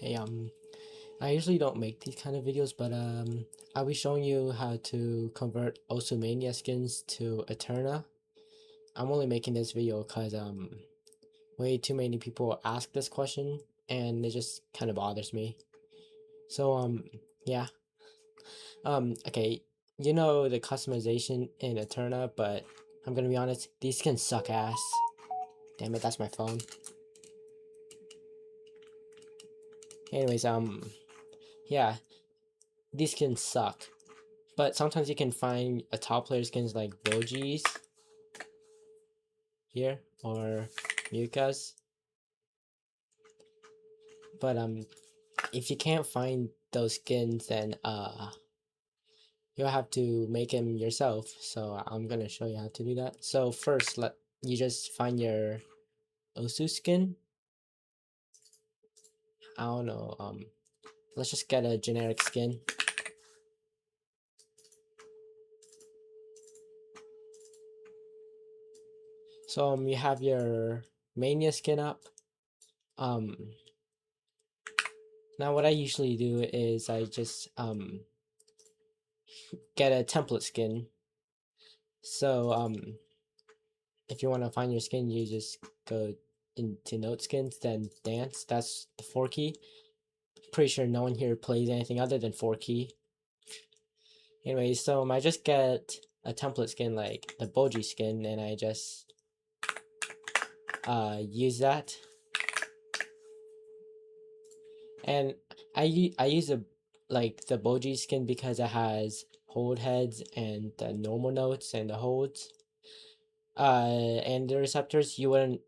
Hey, I usually don't make these kind of videos, but I'll be showing you how to convert mania skins to Etterna. I'm only making this video because way too many people ask this question, and it just kind of bothers me. So yeah. Okay, you know the customization in Etterna, but I'm gonna be honest, these skins suck ass. Damn it, that's my phone. Anyways, yeah, these skins suck. But sometimes you can find a top player skins like Boji's here or Yuka's. But if you can't find those skins, then you'll have to make them yourself. So I'm gonna show you how to do that. So first, let you just find your Osu skin. I don't know. Let's just get a generic skin. So you have your mania skin up. Um, Now what I usually do is I just get a template skin. So if you want to find your skin, you just go into note skins, then dance. That's the 4 key. Pretty sure no one here plays anything other than 4 key. Anyway, so I just get a template skin like the Boji skin, and I just use that. And I use like the Boji skin because it has hold heads and the normal notes and the holds. And the receptors, you wouldn't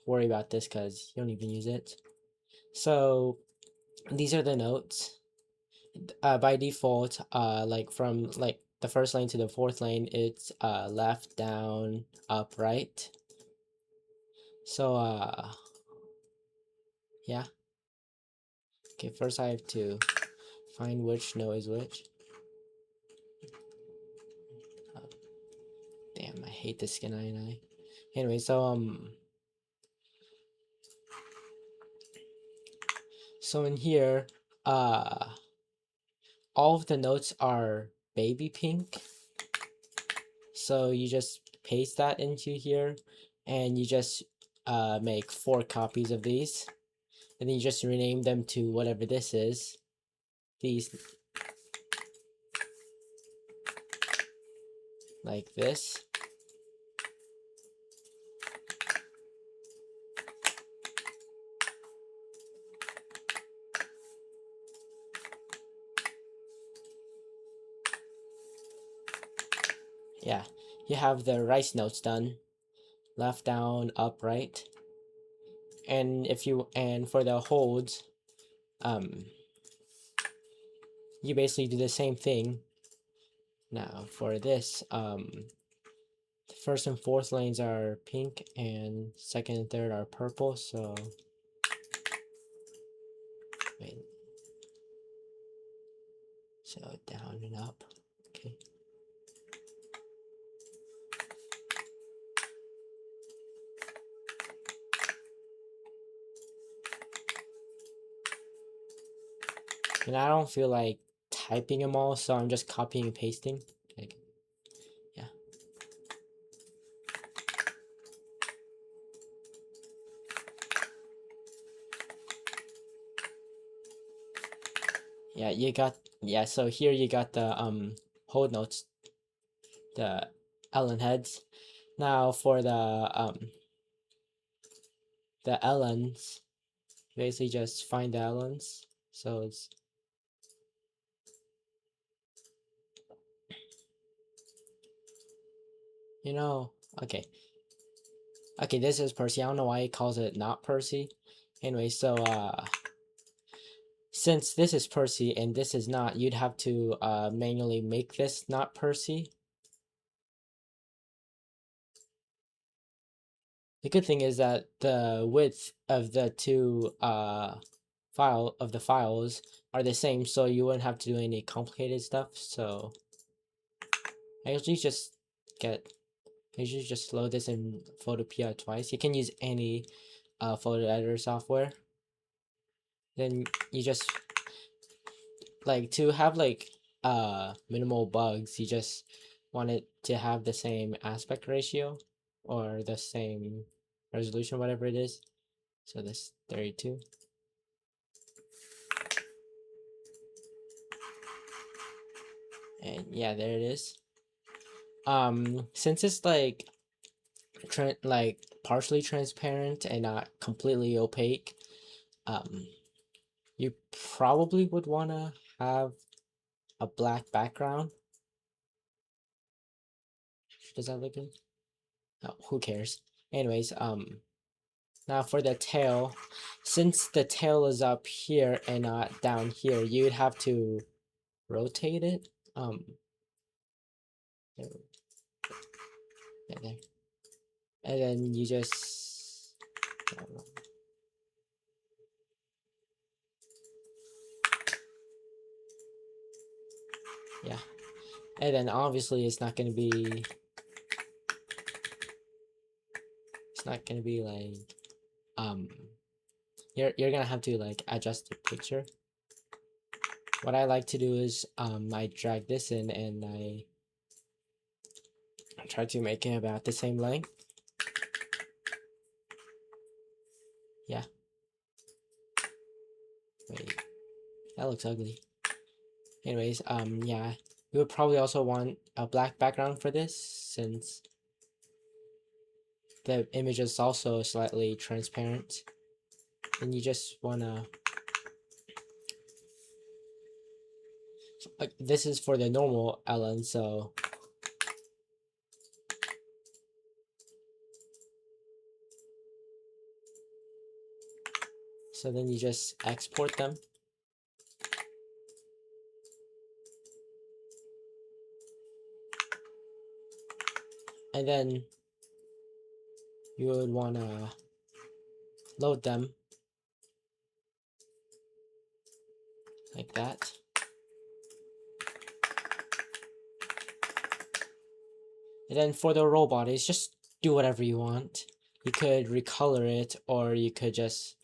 worry about this because you don't even use it. So these are the notes. By default, like from like the first lane to the fourth lane, it's left, down, up, right. So yeah. Okay, first I have to find which note is which. Uh, Damn, I hate this skin I. Anyway, so in here, all of the notes are baby pink. So you just paste that into here, and you just make 4 copies of these, and then you just rename them to whatever this is. These, like this. Yeah, you have the rice notes done, left, down, up, right. And for the holds, you basically do the same thing. Now for this, the first and fourth lanes are pink, and second and third are purple. So wait, so down and up. Okay. And I don't feel like typing them all, so I'm just copying and pasting. Like, yeah. Yeah, so here you got the hold notes, the Ellen heads. Now for the Ellens, basically just find the Ellens. So it's okay. Okay, this is Percy. I don't know why he calls it not Percy. Anyway, so since this is Percy and this is not, you'd have to manually make this not Percy. The good thing is that the width of the two files are the same, so you wouldn't have to do any complicated stuff. So I usually just load this in Photopea twice. You can use any photo editor software. then you just like to have like minimal bugs, you just want it to have the same aspect ratio or the same resolution, whatever it is. So this 32. And yeah, there it is. Since it's like like partially transparent and not completely opaque, you probably would want to have a black background. Does that look good? Oh, who cares? Anyways, now for the tail, since the tail is up here and not down here, you would have to rotate it. There, there. And then you just, yeah. And then obviously it's not gonna be like you're gonna have to like adjust the picture. What I like to do is I drag this in and I try to make it about the same length. Yeah. Wait, that looks ugly. Anyways, yeah, you would probably also want a black background for this since the image is also slightly transparent. And you just wanna, like, this is for the normal LN, so then you just export them. And then you would wanna load them like that. And then for the robot, it's just do whatever you want. You could recolor it, or you could just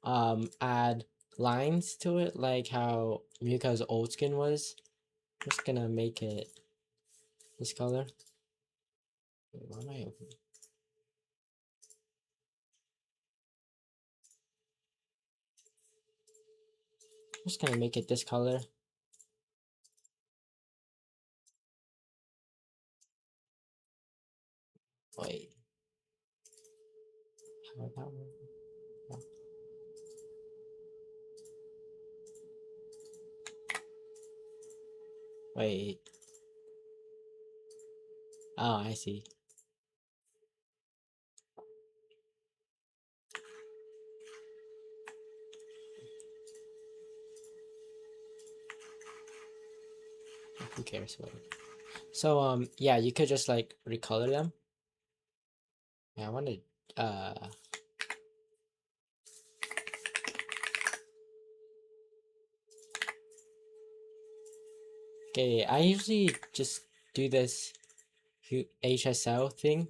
add lines to it, like how Mika's old skin was. I'm just gonna make it this color. Wait, why am I open? I'm just gonna make it this color. Wait. How about no. Wait. Oh, I see. Who cares? Whatever. So yeah, you could just like recolor them. Yeah, I wanted okay, I usually just do this HSL thing.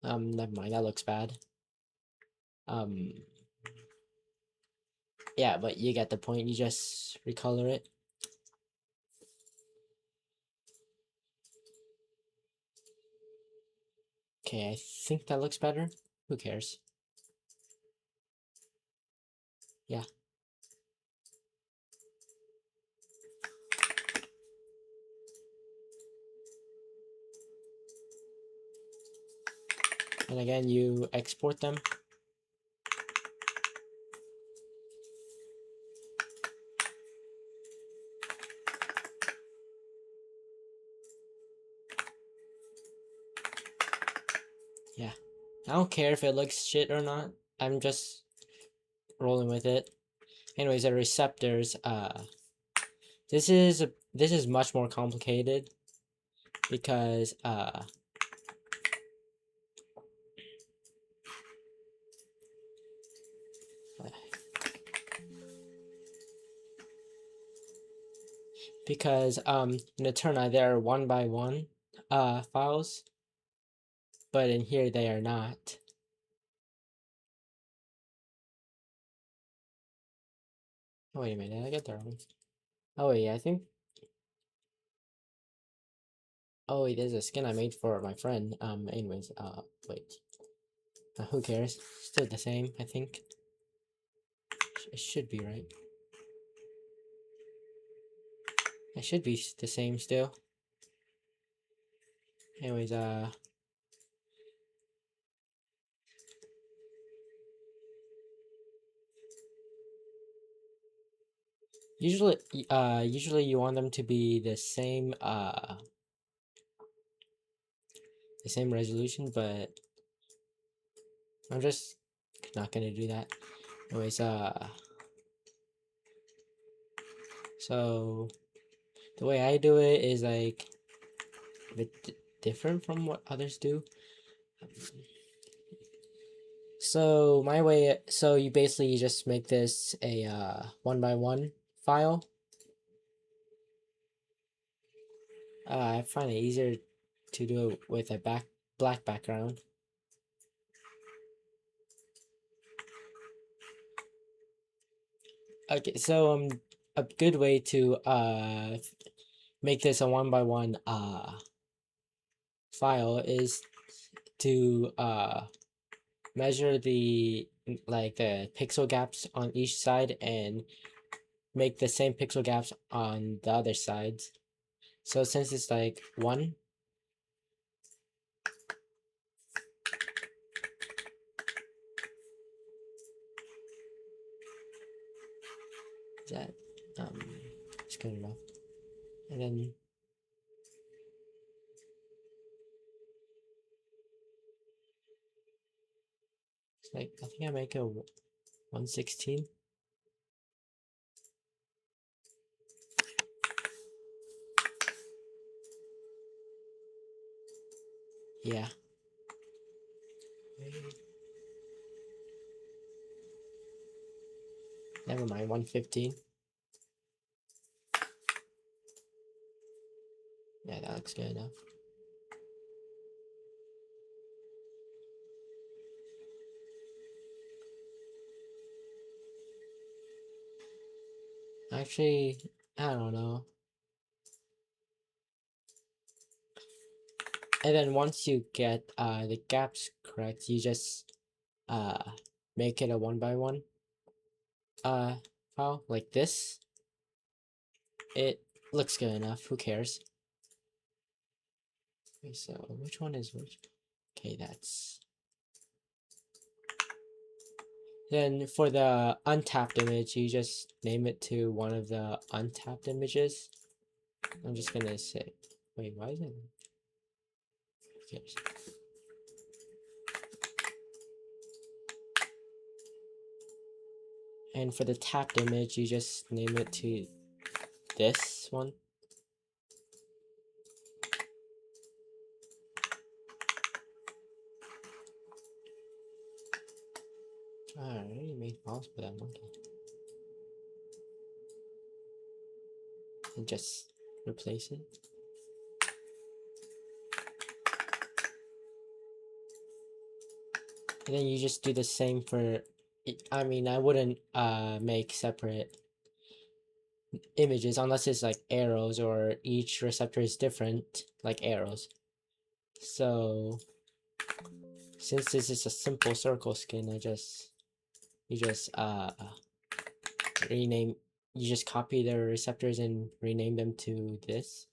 Never mind, that looks bad. Yeah, but you get the point. You just recolor it. Okay, I think that looks better. Who cares? Yeah. And again, you export them. Yeah. I don't care if it looks shit or not. I'm just rolling with it. Anyways, the receptors, this is much more complicated because in Etterna there are 1 by 1 files, but in here they are not. Oh wait a minute, I got that wrong. Oh wait, I think. Oh wait, there's a skin I made for my friend. Anyways, wait. Who cares? Still the same, I think. It should be right. It should be the same still. Anyways, usually you want them to be the same resolution, but I'm just not gonna do that. Anyways, so the way I do it is like a bit different from what others do. So my way, so you basically just make this a 1 by 1 file. I find it easier to do it with a black background. Okay, so a good way to make this a 1 by 1 file is to measure the pixel gaps on each side and make the same pixel gaps on the other sides. So since it's like 1, that um it's good enough. And then it's like I think I make a 1/16. Yeah. Never mind, 1/15. Yeah, that looks good enough. Actually, I don't know. And then once you get the gaps correct, you just uh make it a 1 by 1 file like this. It looks good enough. Who cares? Okay, so which one is which? Okay, that's. Then for the untapped image, you just name it to one of the untapped images. I'm just gonna say, wait, why is it? Who cares? And for the tapped image, you just name it to this one. I already made files for that monkey. And just replace it. And then you just do the same for. I mean, I wouldn't make separate images unless it's like arrows or each receptor is different, like arrows. So since this is a simple circle skin, you just rename you just copy the receptors and rename them to this.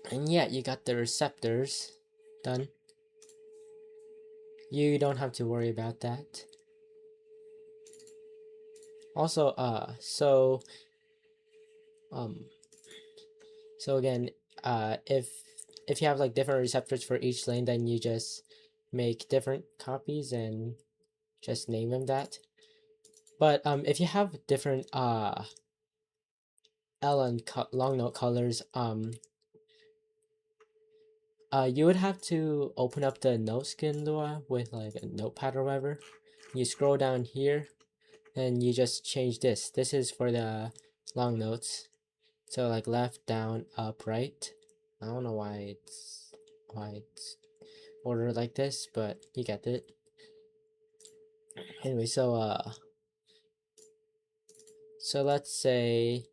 And yeah, you got the receptors done. You don't have to worry about that. Also, um, so again, if you have like different receptors for each lane, then you just make different copies and just name them that. But if you have different L and long note colors, you would have to open up the note skin Lua with like a notepad or whatever. You scroll down here and you just change this. This is for the long notes. So like left, down, up, right. I don't know why it's ordered like this, but you get it. Anyway, so let's say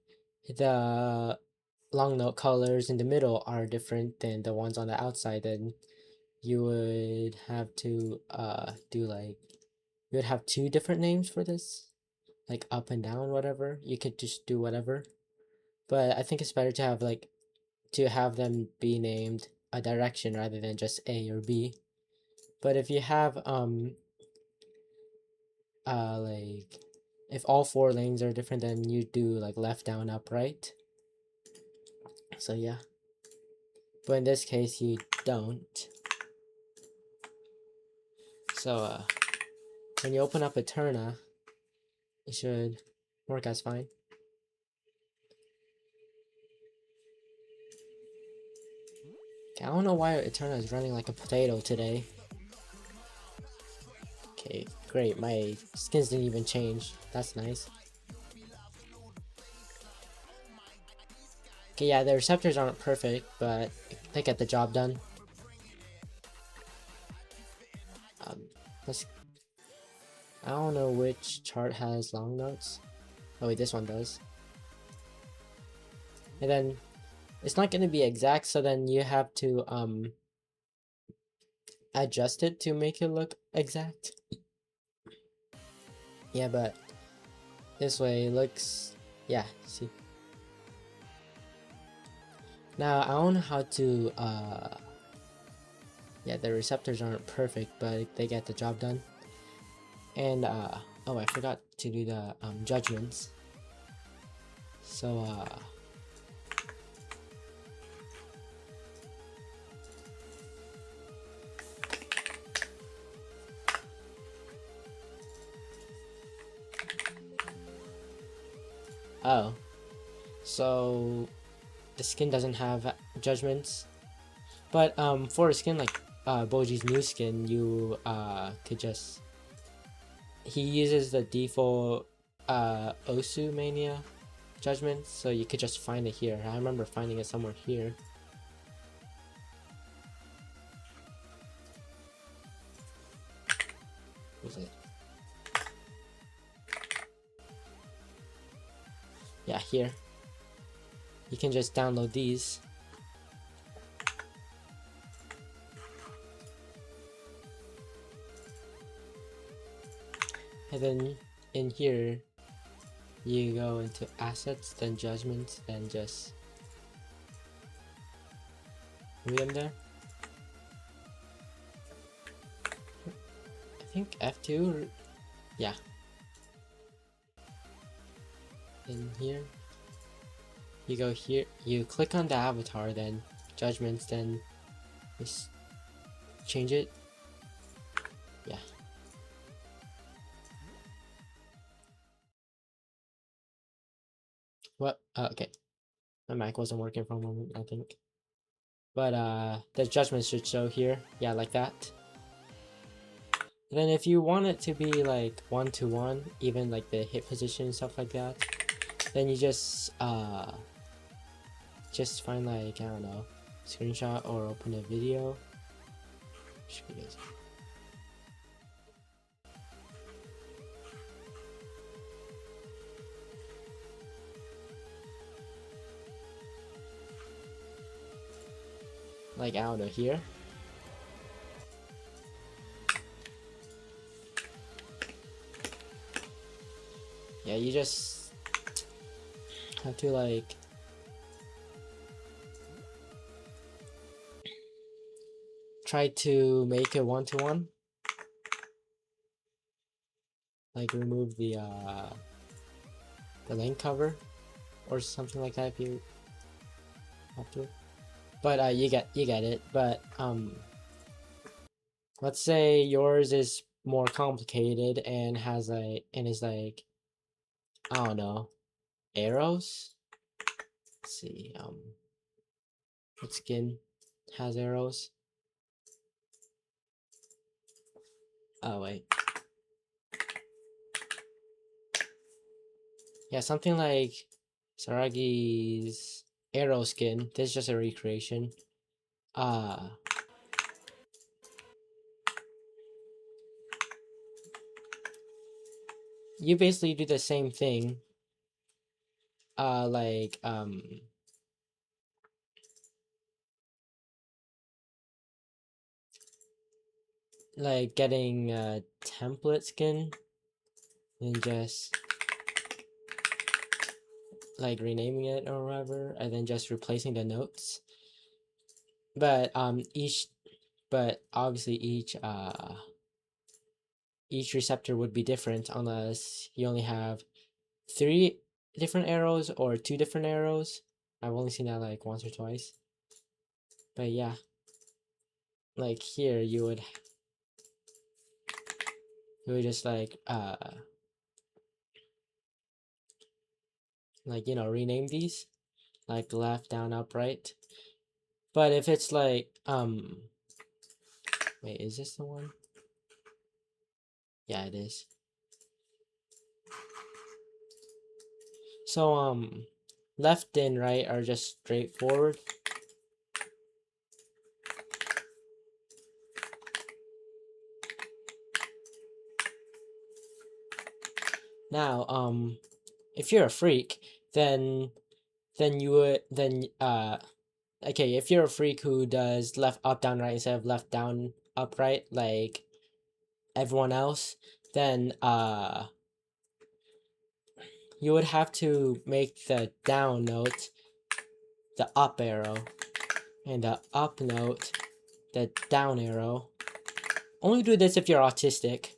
the long note colors in the middle are different than the ones on the outside, then you would have to do like you would have two different names for this, like up and down, whatever. You could just do whatever, but I think it's better to have like to have them be named a direction rather than just A or B. But if you have like if all four lanes are different, then you do like left, down, up, right. So yeah, but in this case you don't. So when you open up Etterna, it should work as fine. Okay, I don't know why Etterna is running like a potato today. Okay, great. My skins didn't even change. That's nice. Okay, yeah, the receptors aren't perfect, but they get the job done. Um, let's. I don't know which chart has long notes. Oh wait, this one does. And then it's not going to be exact, so then you have to adjust it to make it look exact. Yeah, but this way it looks, yeah, see. Now I don't know how to yeah, the receptors aren't perfect, but they get the job done. And oh, I forgot to do the judgments. So oh, so the skin doesn't have judgments, but for a skin like Boji's new skin, you could just, he uses the default Osu mania judgments, so you could just find it here. I remember finding it somewhere here. Was it? Yeah, here. You can just download these. And then in here, you go into assets, then judgments, then just read them there. I think F2, yeah. In here, you go here, you click on the avatar, then judgments, then just change it. Yeah. What? Okay. My mic wasn't working for a moment, I think. But the judgments should show here. Yeah, like that. And then if you want it to be like 1-to-1, even like the hit position and stuff like that, then you just find like, I don't know, screenshot or open a video. Should be easy. Like, I don't know, here. Yeah, you just have to like try to make it 1-to-1. Like remove the lane cover or something like that if you have to. But you get it. But let's say yours is more complicated and has is like I don't know, arrows. Let's see, what skin has arrows? Oh wait, yeah, something like Saragi's arrow skin. This is just a recreation. Uh you basically do the same thing. Like getting a template skin and just like renaming it or whatever, and then just replacing the notes. But obviously each receptor would be different unless you only have 3 different arrows or 2 different arrows. I've only seen that like once or twice. But yeah, like here you would just like rename these like left, down, up, right. But if it's like wait, is this the one? Yeah, it is. So left and right are just straightforward. Now if you're a freak, then you would then okay, if you're a freak who does left, up, down, right instead of left, down, up, right like everyone else, then you would have to make the down note the up arrow and the up note the down arrow. Only do this if you're autistic.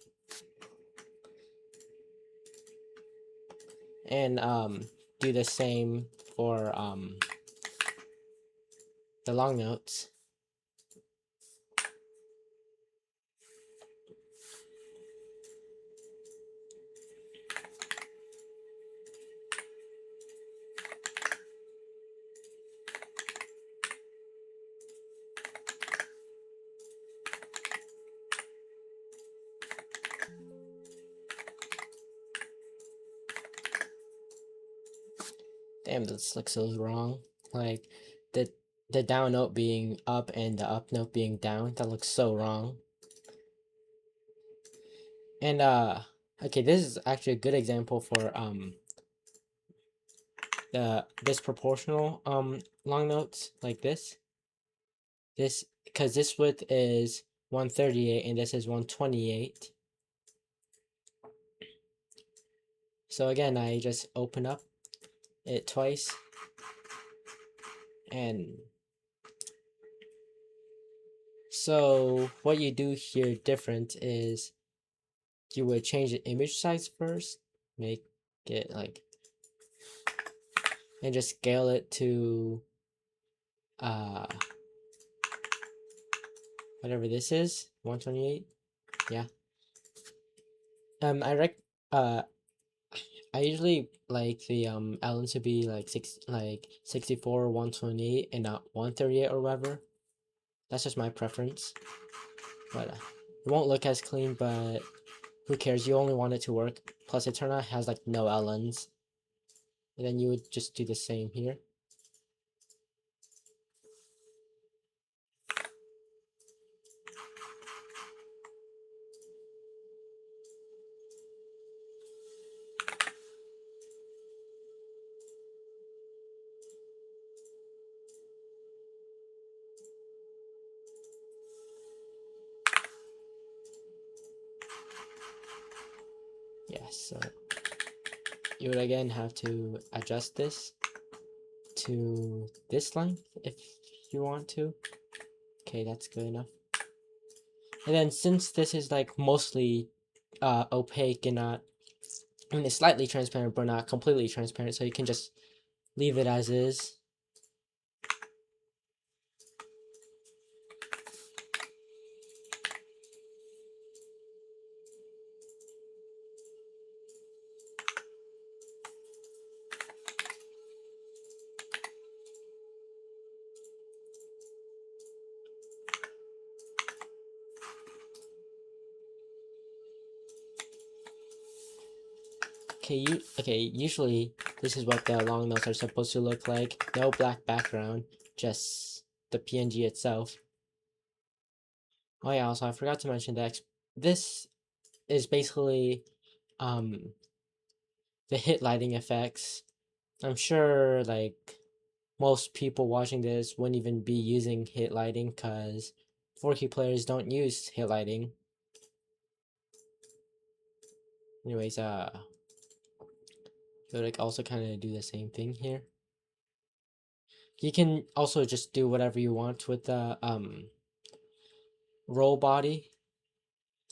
And do the same for the long notes. Damn, this looks so wrong. Like the down note being up and the up note being down. That looks so wrong. And okay, this is actually a good example for the disproportional long notes like this. Because this width is 138 and this is 128. So again, I just open up it twice and so what you do here different is you would change the image size first, make it like, and just scale it to whatever this is, 128. Yeah. I rec uh I usually like the ln to be like 64, 128 and not 138 or whatever. That's just my preference. But it won't look as clean, but who cares? You only want it to work. Plus Etterna has like no LNs. And then you would just do the same here. Yes, so you would again have to adjust this to this length if you want to. Okay, that's good enough. And then since this is like mostly opaque and not, I mean it's slightly transparent but not completely transparent, so you can just leave it as is. Okay, usually this is what the long notes are supposed to look like. No black background, just the PNG itself. Oh yeah, also I forgot to mention that this is basically the hit lighting effects. I'm sure like most people watching this wouldn't even be using hit lighting because 4K players don't use hit lighting. Anyways, so like also kind of do the same thing here. You can also just do whatever you want with the roll body.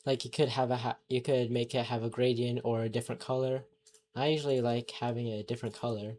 Like you could have you could make it have a gradient or a different color. I usually like having a different color.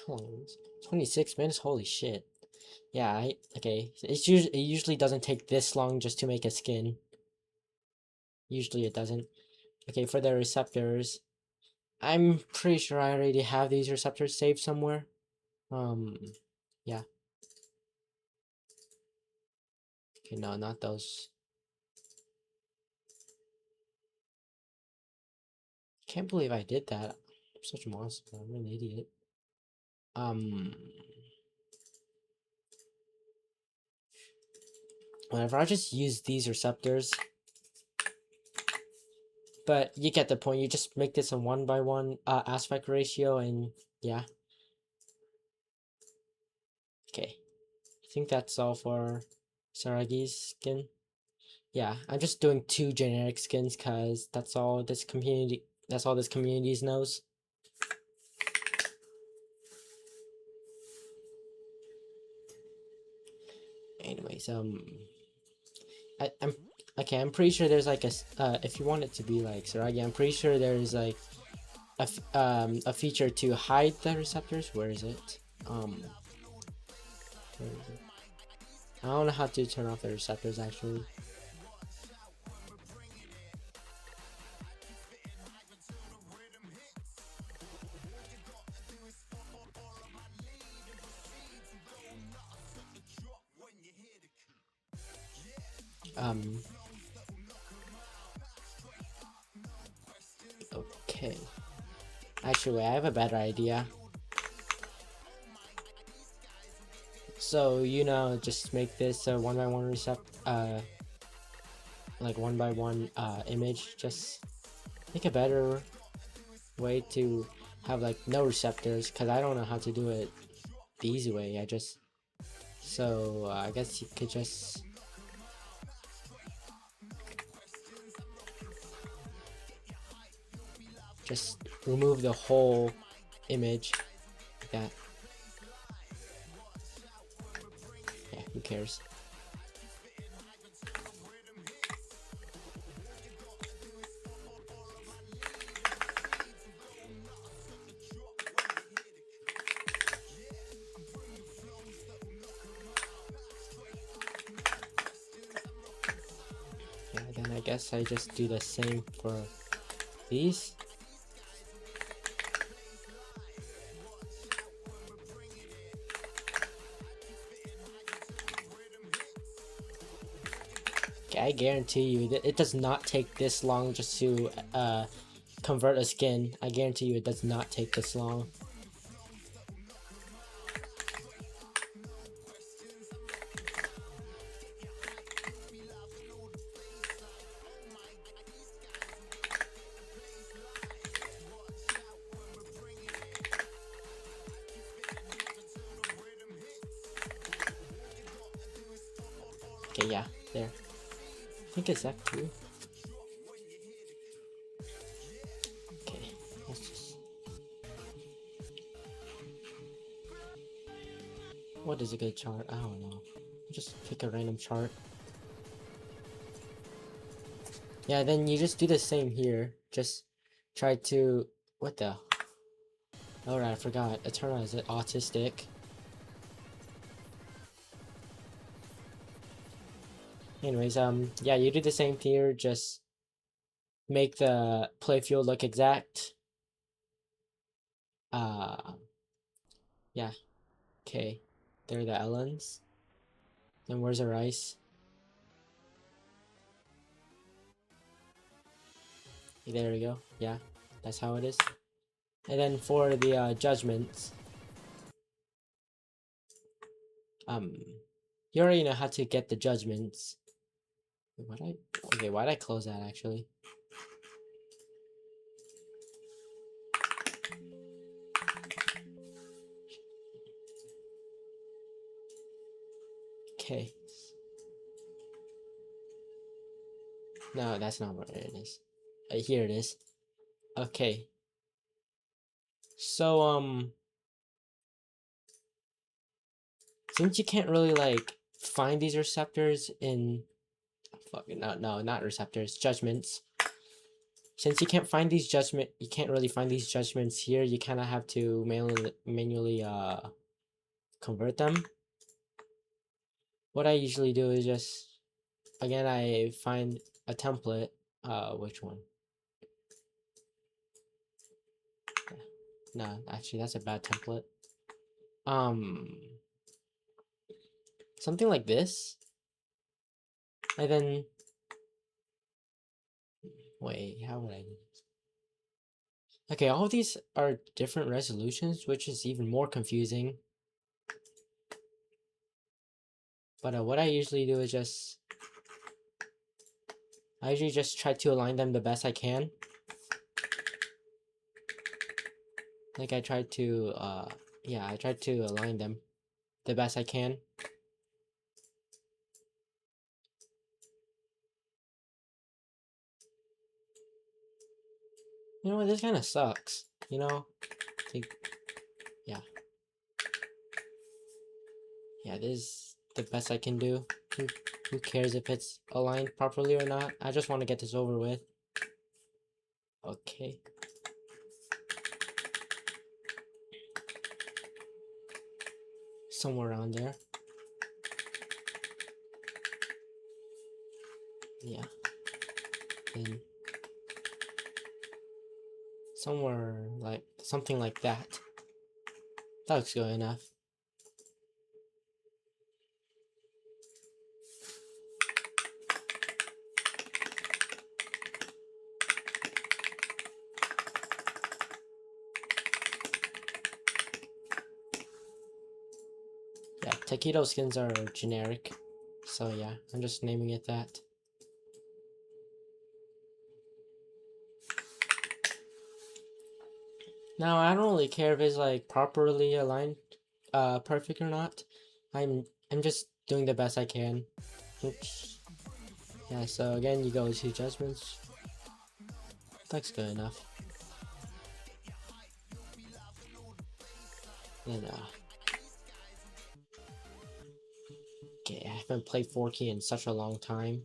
How long is it? 26 minutes? Holy shit. Yeah, okay. It usually doesn't take this long just to make a skin. Usually it doesn't. Okay, for the receptors, I'm pretty sure I already have these receptors saved somewhere. Yeah. Okay, no, not those. Can't believe I did that. I'm such a monster. I'm an idiot. Whatever, I'll just use these receptors. But you get the point. You just make this a 1:1 aspect ratio, and yeah. Okay. I think that's all for Saragi's skin. Yeah, I'm just doing 2 generic skins because that's all this community knows. Anyways, I'm okay. I'm pretty sure there's like if you want it to be like Saragi, I'm pretty sure there's like a feature to hide the receptors. Where is it? Where is it? I don't know how to turn off the receptors actually. Okay. Actually, I have a better idea. So just make this a 1:1 like 1:1 image. Just make a better way to have like no receptors, because I don't know how to do it the easy way. I guess you could just remove the whole image like that. Yeah, who cares? Yeah, then I guess I just do the same for these. Okay, I guarantee you that it does not take this long just to convert a skin. I guarantee you it does not take this long. Okay, yeah, there. I think it's that too. Okay, let's just... What is a good chart? I don't know. Just pick a random chart. Yeah, then you just do the same here. Just try to... What the... Alright, I forgot. Etterna is autistic. Anyways, yeah, you do the same here, just make the playfield look exact. Yeah, okay. There are the Ellens. Then where's the rice? There we go. Yeah, that's how it is. And then for the judgments, um, you already know how to get the judgments. Why'd I close that actually? Okay. No, that's not where it is. Here it is. Okay. So, since you can't really like find these receptors in fucking no, not receptors, judgments. Since you can't really find these judgments here. You kind of have to manually convert them. What I usually do is just again I find a template. Which one? No, actually that's a bad template. Um, something like this, and then wait, how would I? Okay, all of these are different resolutions, which is even more confusing. But what I usually do is I usually just try to align them the best I can. Like I try to, yeah, I try to align them the best I can. You know what, this kind of sucks, you know? Like, yeah. Yeah, this is the best I can do. Who cares if it's aligned properly or not? I just want to get this over with. Okay. Somewhere around there. Yeah. And somewhere like something like that. That looks good enough. Yeah, taquito skins are generic. So yeah, I'm just naming it that. Now I don't really care if it's like properly aligned, perfect or not. I'm just doing the best I can. Oops. Yeah. So again, you go to judgments. That's good enough. Then okay, I haven't played 4K in such a long time.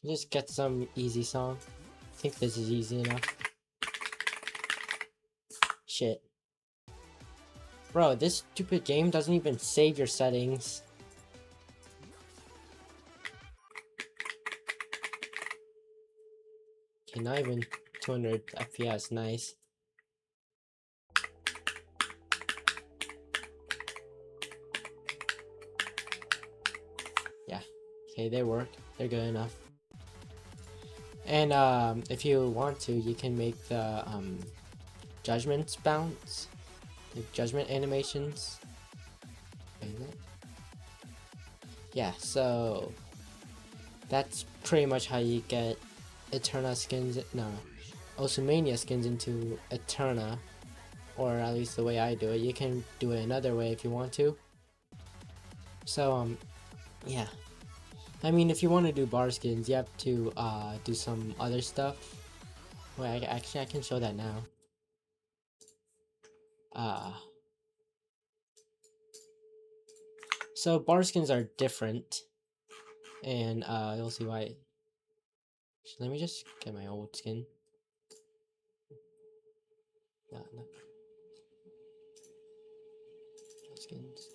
Just get some easy song. I think this is easy enough. Shit. Bro, this stupid game doesn't even save your settings. Okay, not even 200 FPS, nice. Yeah, okay, they work. They're good enough. And if you want to, you can make the judgments bounce, the judgment animations. Yeah, so that's pretty much how you get Etterna skins, no, Mania skins into Etterna, or at least the way I do it. You can do it another way if you want to. So yeah. I mean, if you want to do bar skins, you have to do some other stuff. Wait, actually, I can show that now. Uh, so bar skins are different, and you'll see why. Let me just get my old skin. No, no. Skins.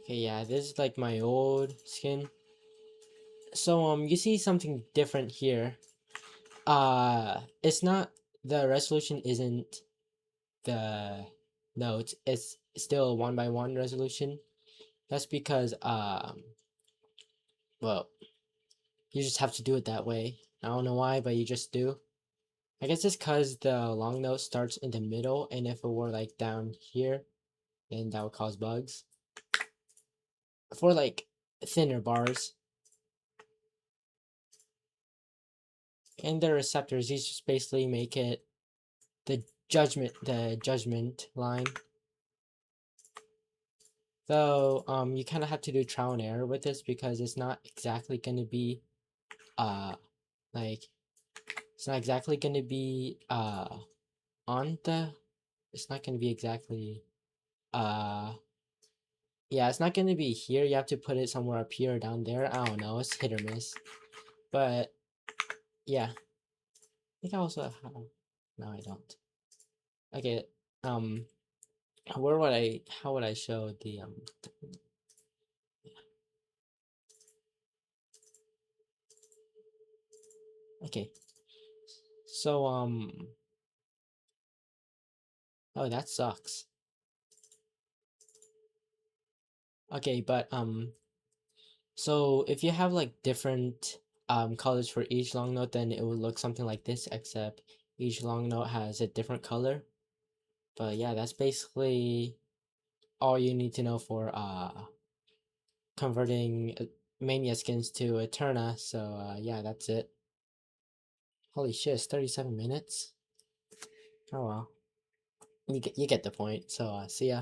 Okay, yeah, this is like my old skin. So you see something different here. It's not, the resolution isn't the notes, it's still a 1 by 1 resolution. That's because well, you just have to do it that way. I don't know why, but you just do. I guess it's because the long note starts in the middle, and if it were like down here, then that would cause bugs. For like thinner bars. And the receptors, these just basically make it the judgment line. Though you kind of have to do trial and error with this because it's not exactly going to be uh like it's not exactly going to be on the it's not going to be exactly uh yeah, it's not going to be here. You have to put it somewhere up here or down there. I don't know, it's hit or miss. But yeah, I think I also have, no, I don't. Okay, um where would I how would I show the okay. So oh, that sucks. Okay, but so if you have like different colors for each long note, then it would look something like this, except each long note has a different color. But yeah, that's basically all you need to know for converting mania skins to Etterna. So yeah, that's it. Holy shit, it's 37 minutes. Oh well. You get the point. So see ya.